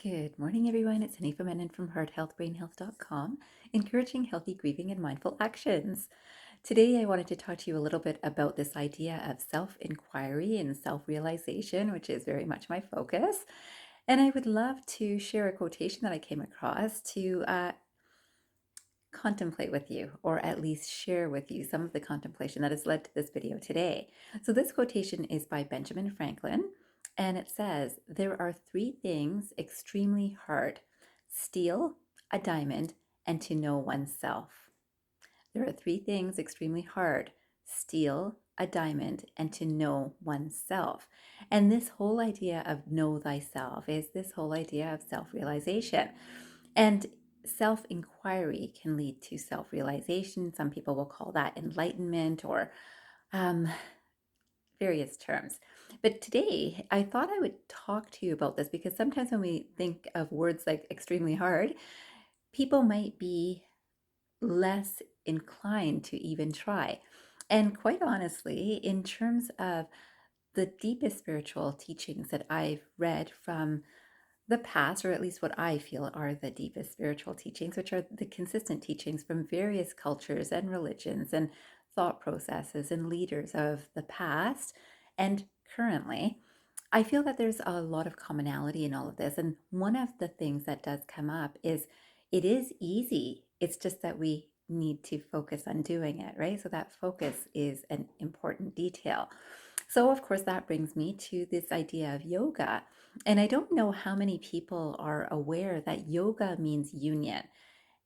Good morning, everyone. It's Hanifa Menon from hearthealthbrainhealth.com, encouraging healthy grieving and mindful actions. Today, I wanted to talk to you a little bit about this idea of self-inquiry and self-realization, which is very much my focus. And I would love to share a quotation that I came across to contemplate with you, or at least share with you some of the contemplation that has led to this video today. So, this quotation is by Benjamin Franklin, and it says, "There are three things extremely hard: steal, a diamond, and to know oneself." There are three things extremely hard: steal, a diamond, and to know oneself. And this whole idea of know thyself is this whole idea of self realization. And self inquiry can lead to self realization. Some people will call that enlightenment or um, various terms. But today, I thought I would talk to you about this because sometimes when we think of words like extremely hard, people might be less inclined to even try. And quite honestly, in terms of the deepest spiritual teachings that I've read from the past, or at least what I feel are the deepest spiritual teachings, which are the consistent teachings from various cultures and religions and thought processes and leaders of the past and currently, I feel that there's a lot of commonality in all of this. And one of the things that does come up is it is easy. It's just that we need to focus on doing it, right? So that focus is an important detail. So, of course, that brings me to this idea of yoga. And I don't know how many people are aware that yoga means union.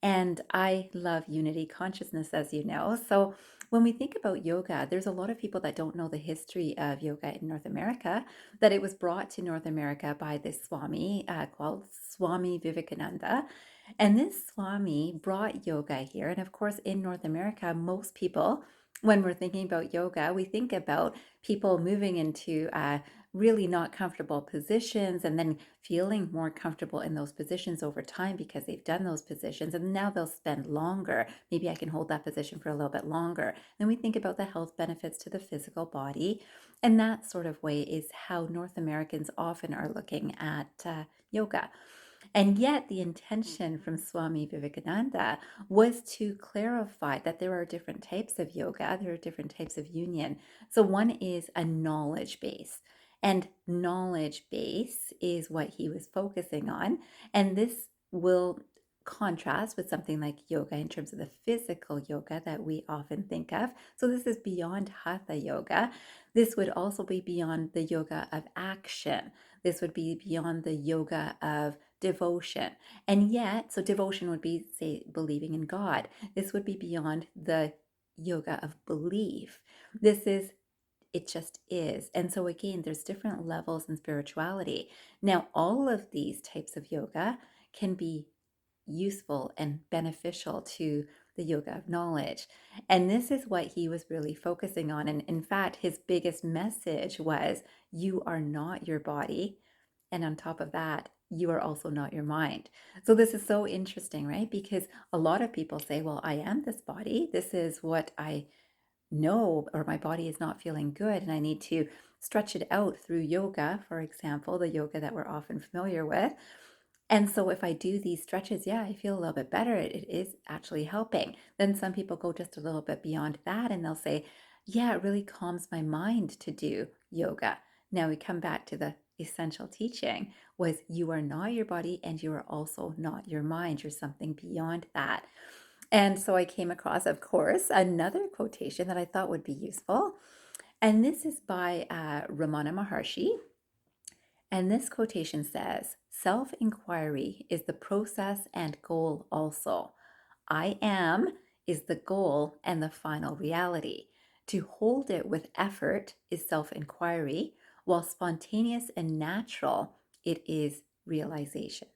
And I love unity consciousness, as you know. So when we think about yoga, there's a lot of people that don't know the history of yoga in North America, that it was brought to North America by this Swami called Swami Vivekananda. And this Swami brought yoga here. And of course, in North America, most people, when we're thinking about yoga, we think about people moving into really not comfortable positions and then feeling more comfortable in those positions over time because they've done those positions and now they'll spend longer. Maybe I can hold that position for a little bit longer. Then we think about the health benefits to the physical body. And that sort of way is how North Americans often are looking at yoga. And yet, the intention from Swami Vivekananda was to clarify that there are different types of yoga, there are different types of union. So, one is a knowledge base. And knowledge base is what he was focusing on. And this will contrast with something like yoga in terms of the physical yoga that we often think of. So, this is beyond hatha yoga. This would also be beyond the yoga of action. This would be beyond the yoga of devotion. And yet, so devotion would be, say, believing in God. This would be beyond the yoga of belief. This is it just is. And so, again, there's different levels in spirituality. Now, all of these types of yoga can be useful and beneficial to the yoga of knowledge. And this is what he was really focusing on. And in fact, his biggest message was, you are not your body. And on top of that, you are also not your mind. So this is so interesting, right? Because a lot of people say, well, I am this body. This is what I know, or my body is not feeling good. And I need to stretch it out through yoga, for example, the yoga that we're often familiar with. And so if I do these stretches, yeah, I feel a little bit better. It is actually helping. Then some people go just a little bit beyond that and they'll say, yeah, it really calms my mind to do yoga. Now we come back to the essential teaching was you are not your body and you are also not your mind. You're something beyond that. And so I came across, of course, another quotation that I thought would be useful. And this is by Ramana Maharshi. And this quotation says, self inquiry is the process and goal also. I am is the goal and the final reality. To hold it with effort is self inquiry, while spontaneous and natural, it is realization.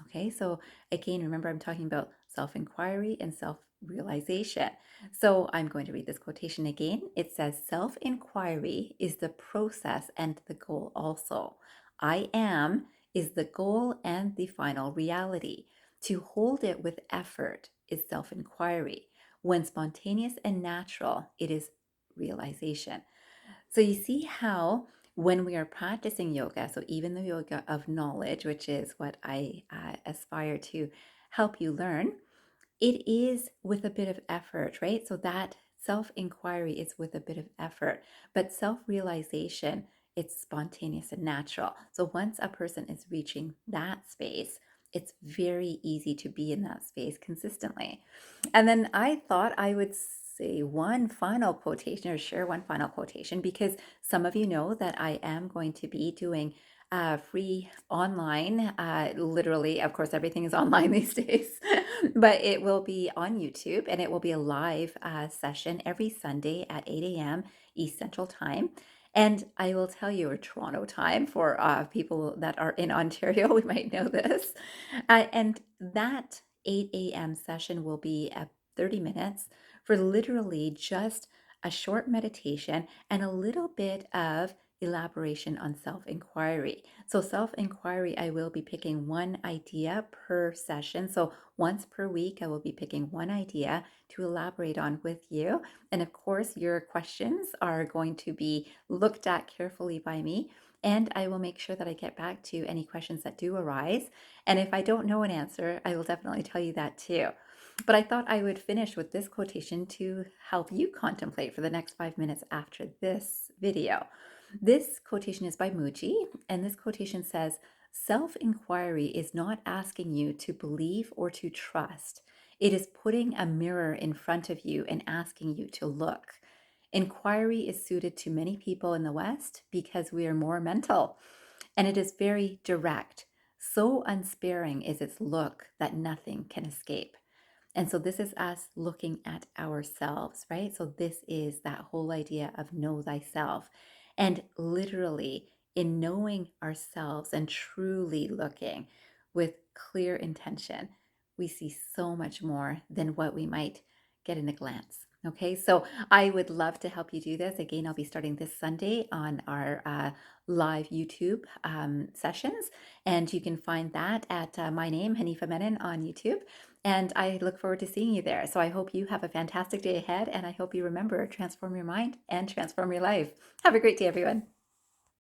Okay, so again, remember I'm talking about self inquiry and self realization. So I'm going to read this quotation again. It says, self inquiry is the process and the goal also. I am is the goal and the final reality. To hold it with effort is self inquiry. When spontaneous and natural, it is realization. So you see how When we are practicing yoga, so even the yoga of knowledge, which is what I aspire to help you learn, it is with a bit of effort, right? So that self inquiry is with a bit of effort, but self realization, it's spontaneous and natural. So once a person is reaching that space, it's very easy to be in that space consistently. And then I thought I would say one final quotation or share one final quotation because some of you know that I am going to be doing free online, literally, of course, everything is online these days, but it will be on YouTube and it will be a live session every Sunday at 8 a.m. East Central Time. And I will tell you, or Toronto time for people that are in Ontario, we might know this. And that 8 a.m. session will be at 30 minutes for literally just a short meditation and a little bit of elaboration on self inquiry. So, self inquiry, I will be picking one idea per session. So, once per week, I will be picking one idea to elaborate on with you. And of course, your questions are going to be looked at carefully by me. And I will make sure that I get back to any questions that do arise. And if I don't know an answer, I will definitely tell you that too. But I thought I would finish with this quotation to help you contemplate for the next 5 minutes after this video. This quotation is by Mooji, and this quotation says, Self inquiry is not asking you to believe or to trust. It is putting a mirror in front of you and asking you to look. Inquiry is suited to many people in the West because we are more mental, and it is very direct. So unsparing is its look that nothing can escape. And so this is us looking at ourselves, right? So this is that whole idea of know thyself. And literally, in knowing ourselves and truly looking with clear intention, we see so much more than what we might get in a glance. Okay, so I would love to help you do this. Again, I'll be starting this Sunday on our live YouTube sessions, and you can find that at my name, Hanifa Menon, on YouTube. And I look forward to seeing you there. So I hope you have a fantastic day ahead. And I hope you remember transform your mind and transform your life. Have a great day, everyone.